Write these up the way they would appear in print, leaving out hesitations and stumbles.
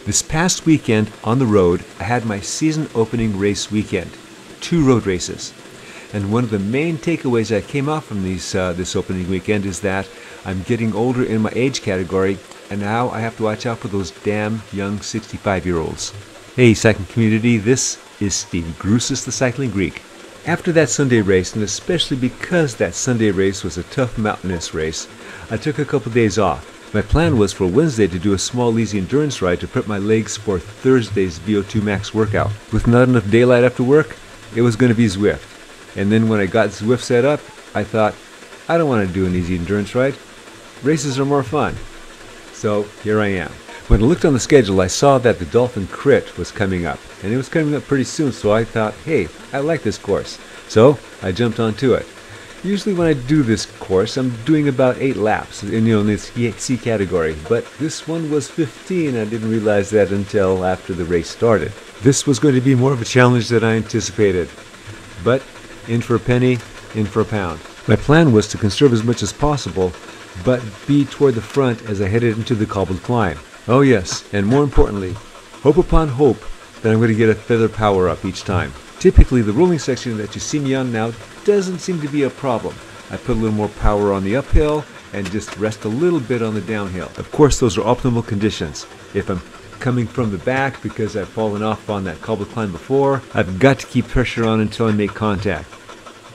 This past weekend on the road, I had my season opening race weekend, 2 road races. And one of the main takeaways that came out from this opening weekend is that I'm getting older in my age category, and now I have to watch out for those damn young 65-year-olds. Hey cycling community, this is Steve Grusis, the Cycling Greek. After that Sunday race, and especially because that Sunday race was a tough mountainous race, I took a couple days off. My plan was for Wednesday to do a small easy endurance ride to prep my legs for Thursday's VO2 max workout. With not enough daylight after work, it was going to be Zwift. And then when I got Zwift set up, I thought, I don't want to do an easy endurance ride. Races are more fun. So here I am. When I looked on the schedule, I saw that the Dolphin Crit was coming up. And it was coming up pretty soon, so I thought, hey, I like this course. So I jumped onto it. Usually when I do this course, I'm doing about 8 laps in this C category, but this one was 15. I didn't realize that until after the race started. This was going to be more of a challenge than I anticipated, but in for a penny, in for a pound. My plan was to conserve as much as possible, but be toward the front as I headed into the cobbled climb. Oh yes, and more importantly, hope upon hope that I'm going to get a feather power up each time. Typically, the rolling section that you see me on now doesn't seem to be a problem. I put a little more power on the uphill and just rest a little bit on the downhill. Of course, those are optimal conditions. If I'm coming from the back because I've fallen off on that cobble climb before, I've got to keep pressure on until I make contact.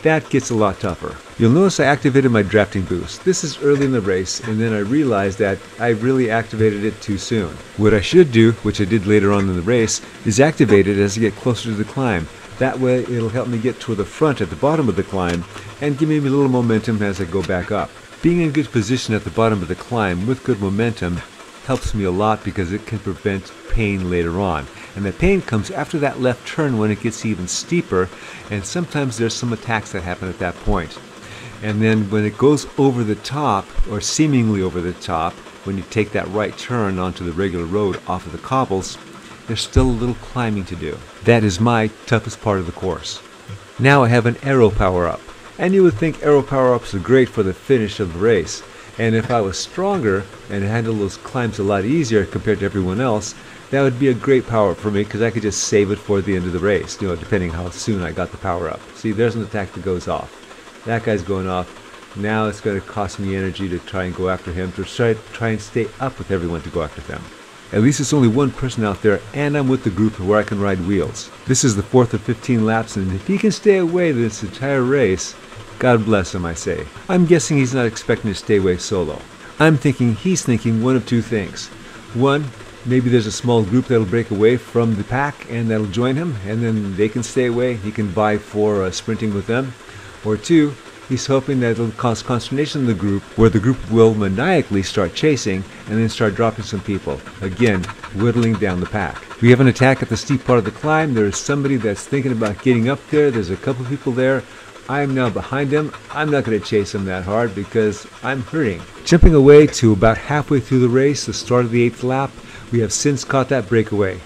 That gets a lot tougher. You'll notice I activated my drafting boost. This is early in the race, and then I realized that I really activated it too soon. What I should do, which I did later on in the race, is activate it as I get closer to the climb. That way it'll help me get to the front at the bottom of the climb and give me a little momentum as I go back up. Being in good position at the bottom of the climb with good momentum helps me a lot because it can prevent pain later on. And the pain comes after that left turn when it gets even steeper, and sometimes there's some attacks that happen at that point. And then when it goes over the top, or seemingly over the top, when you take that right turn onto the regular road off of the cobbles, there's still a little climbing to do. That is my toughest part of the course. Now I have an aero power-up. And you would think aero power-ups are great for the finish of the race. And if I was stronger and handled those climbs a lot easier compared to everyone else, that would be a great power-up for me because I could just save it for the end of the race, depending how soon I got the power-up. See, there's an attack that goes off. That guy's going off. Now it's going to cost me energy to try and go after him, to try and stay up with everyone to go after them. At least it's only one person out there, and I'm with the group where I can ride wheels. This is the 4th of 15 laps, and if he can stay away this entire race, God bless him, I say. I'm guessing he's not expecting to stay away solo. I'm thinking he's thinking one of two things. One, maybe there's a small group that'll break away from the pack and that'll join him, and then they can stay away. He can vie for sprinting with them. Or two, he's hoping that it'll cause consternation in the group, where the group will maniacally start chasing and then start dropping some people. Again, whittling down the pack. We have an attack at the steep part of the climb. There's somebody that's thinking about getting up there. There's a couple of people there. I am now behind him. I'm not going to chase him that hard because I'm hurting. Jumping away to about halfway through the race, the start of the 8th lap, we have since caught that breakaway.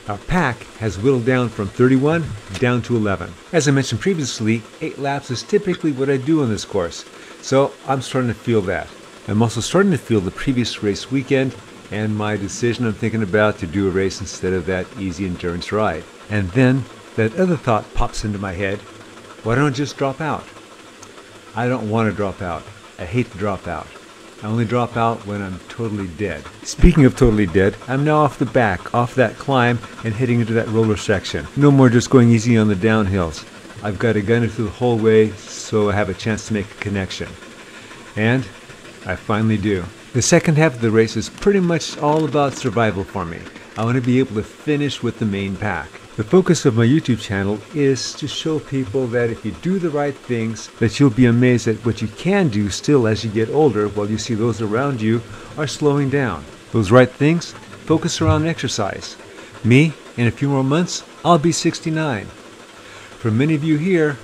Our pack has whittled down from 31 down to 11. As I mentioned previously, 8 laps is typically what I do on this course, so I'm starting to feel that. I'm also starting to feel the previous race weekend and my decision I'm thinking about to do a race instead of that easy endurance ride. And then that other thought pops into my head, why don't I just drop out? I don't want to drop out. I hate to drop out. I only drop out when I'm totally dead. Speaking of totally dead, I'm now off the back, off that climb, and heading into that roller section. No more just going easy on the downhills. I've got to gun it through the whole way so I have a chance to make a connection. And I finally do. The second half of the race is pretty much all about survival for me. I want to be able to finish with the main pack. The focus of my YouTube channel is to show people that if you do the right things, that you'll be amazed at what you can do still as you get older, while you see those around you are slowing down. Those right things focus around exercise. Me, in a few more months, I'll be 69. For many of you here,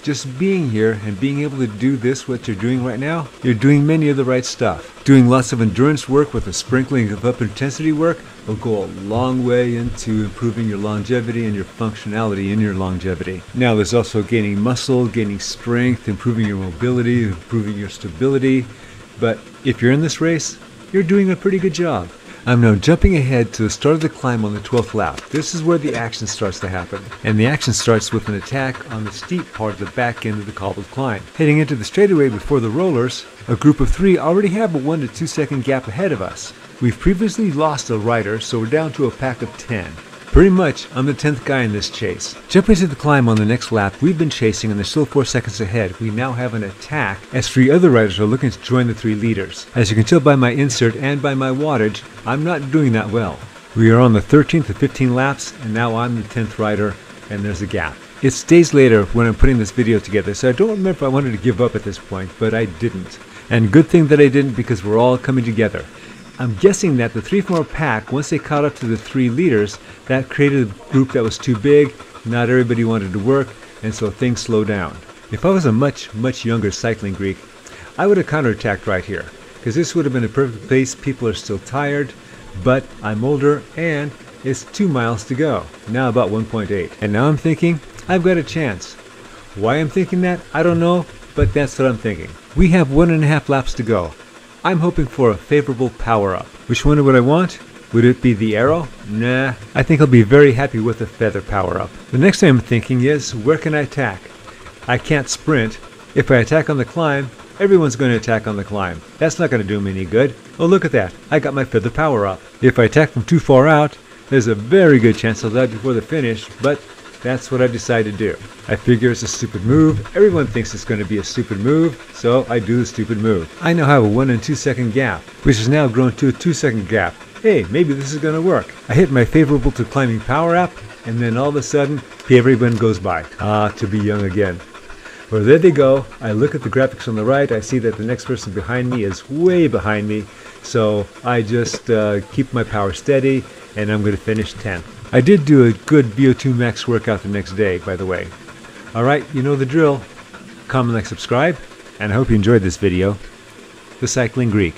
just being here and being able to do this, what you're doing right now, you're doing many of the right stuff. Doing lots of endurance work with a sprinkling of up intensity work will go a long way into improving your longevity and your functionality in your longevity. Now there's also gaining muscle, gaining strength, improving your mobility, improving your stability. But if you're in this race, you're doing a pretty good job. I'm now jumping ahead to the start of the climb on the 12th lap. This is where the action starts to happen. And the action starts with an attack on the steep part of the back end of the cobbled climb. Heading into the straightaway before the rollers, a group of 3 already have a 1 to 2 second gap ahead of us. We've previously lost a rider, so we're down to a pack of 10. Pretty much, I'm the 10th guy in this chase. Jumping to the climb on the next lap, we've been chasing and they're still 4 seconds ahead. We now have an attack as 3 other riders are looking to join the 3 leaders. As you can tell by my insert and by my wattage, I'm not doing that well. We are on the 13th to 15 laps and now I'm the 10th rider and there's a gap. It's days later when I'm putting this video together, so I don't remember if I wanted to give up at this point, but I didn't. And good thing that I didn't, because we're all coming together. I'm guessing that the 3 from our pack, once they caught up to the 3 leaders, that created a group that was too big, not everybody wanted to work, and so things slowed down. If I was a much younger cycling Greek, I would have counterattacked right here, because this would have been a perfect place. People are still tired, but I'm older and it's 2 miles to go, now about 1.8. And now I'm thinking, I've got a chance. Why I'm thinking that, I don't know, but that's what I'm thinking. We have 1.5 laps to go. I'm hoping for a favorable power-up. Which one would I want? Would it be the arrow? Nah, I think I'll be very happy with the feather power-up. The next thing I'm thinking is, where can I attack? I can't sprint. If I attack on the climb, everyone's going to attack on the climb. That's not going to do me any good. Oh, look at that. I got my feather power-up. If I attack from too far out, there's a very good chance I'll die before the finish, but that's what I've decided to do. I figure it's a stupid move. Everyone thinks it's going to be a stupid move, so I do the stupid move. I now have a 1 and 2 second gap, which has now grown to a 2 second gap. Hey, maybe this is going to work. I hit my favorable to climbing power up, and then all of a sudden, everyone goes by. Ah, to be young again. Well, there they go. I look at the graphics on the right. I see that the next person behind me is way behind me, so I just keep my power steady, and I'm going to finish 10th. I did do a good VO2 max workout the next day, by the way. Alright, you know the drill. Comment, like, subscribe, and I hope you enjoyed this video. The Cycling Greek.